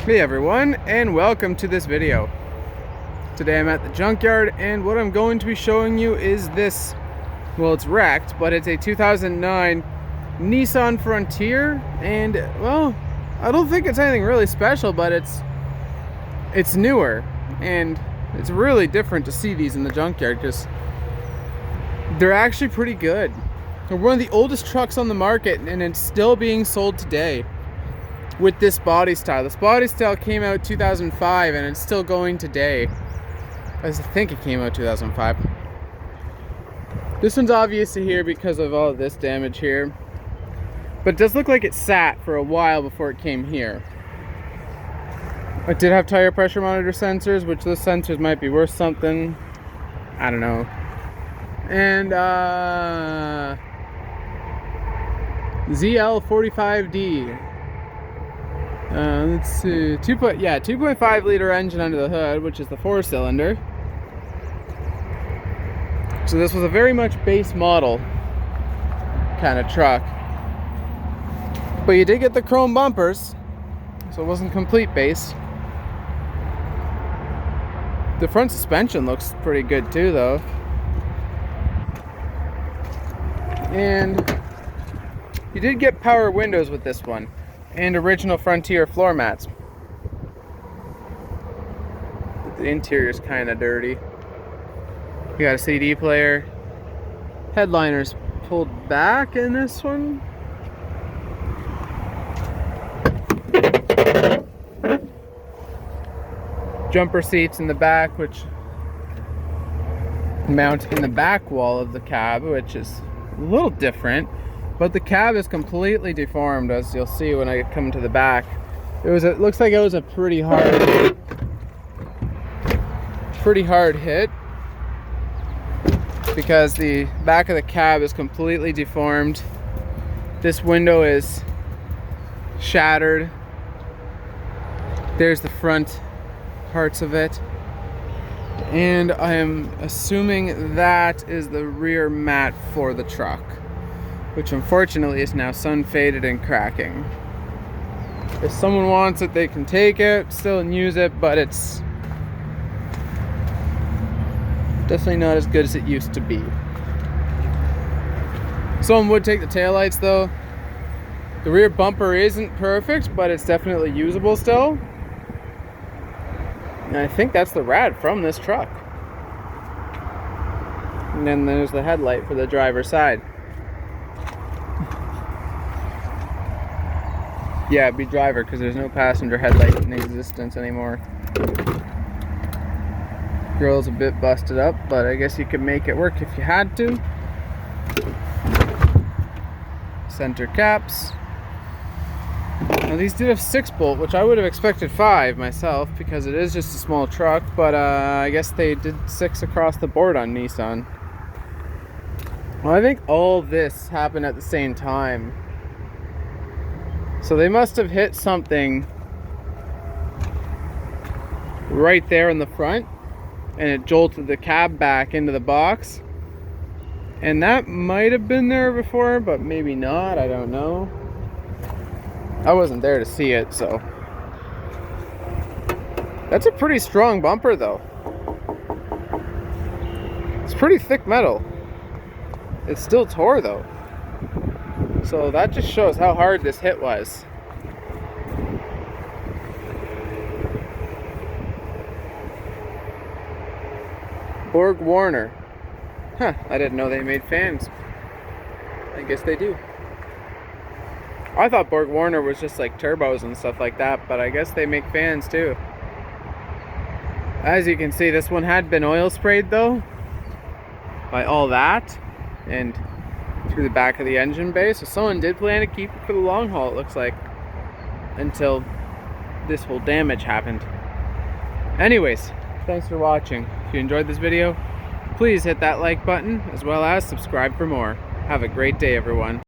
Hey everyone, and welcome to this video. Today I'm at the junkyard, and what I'm going to be showing you is this. Well, it's wrecked, but it's a 2009 Nissan Frontier, and well, I don't think it's anything really special, but it's newer, and it's really different to see these in the junkyard because they're actually pretty good. They're one of the oldest trucks on the market, and it's still being sold today. With this body style. This body style came out 2005 and it's still going today. I think it came out 2005. This one's obvious here because of all of this damage here. But it does look like it sat for a while before it came here. It did have tire pressure monitor sensors, which those sensors might be worth something. I don't know. And ZL45D. Let's see, 2.5 liter engine under the hood, which is the 4-cylinder. So this was a very much base model kind of truck. But you did get the chrome bumpers, so it wasn't complete base. The front suspension looks pretty good too, though. And you did get power windows with this one. And original Frontier floor mats. The interior's kind of dirty. You got a CD player. Headliner's pulled back in this one. Jumper seats in the back, which mount in the back wall of the cab, which is a little different. But the cab is completely deformed, as you'll see when I come to the back. It looks like it was a pretty hard hit because the back of the cab is completely deformed. This window is shattered. There's the front parts of it. And I am assuming that is the rear mat for the truck, which unfortunately is now sun faded and cracking. If someone wants it, they can take it still and use it, but it's definitely not as good as it used to be. Someone would take the taillights though. The rear bumper isn't perfect, but it's definitely usable still. And I think that's the rad from this truck. And then there's the headlight for the driver's side. Yeah, it'd be driver because there's no passenger headlight in existence anymore. Grill's a bit busted up, but I guess you could make it work if you had to. Center caps. Now these did have 6-bolt, which I would have expected 5 myself because it is just a small truck, but I guess they did 6 across the board on Nissan. Well, I think all this happened at the same time. So they must have hit something right there in the front and it jolted the cab back into the box. And that might have been there before, but maybe not, I don't know. I wasn't there to see it, so. That's a pretty strong bumper though. It's pretty thick metal. It still tore though. So that just shows how hard this hit was. Borg Warner. Huh, I didn't know they made fans. I guess they do. I thought Borg Warner was just like turbos and stuff like that, but I guess they make fans too. As you can see, this one had been oil sprayed though, by all that, and through the back of the engine bay, so someone did plan to keep it for the long haul, it looks like, until this whole damage happened. Anyways, thanks for watching. If you enjoyed this video, please hit that like button as well as subscribe for more. Have a great day, everyone.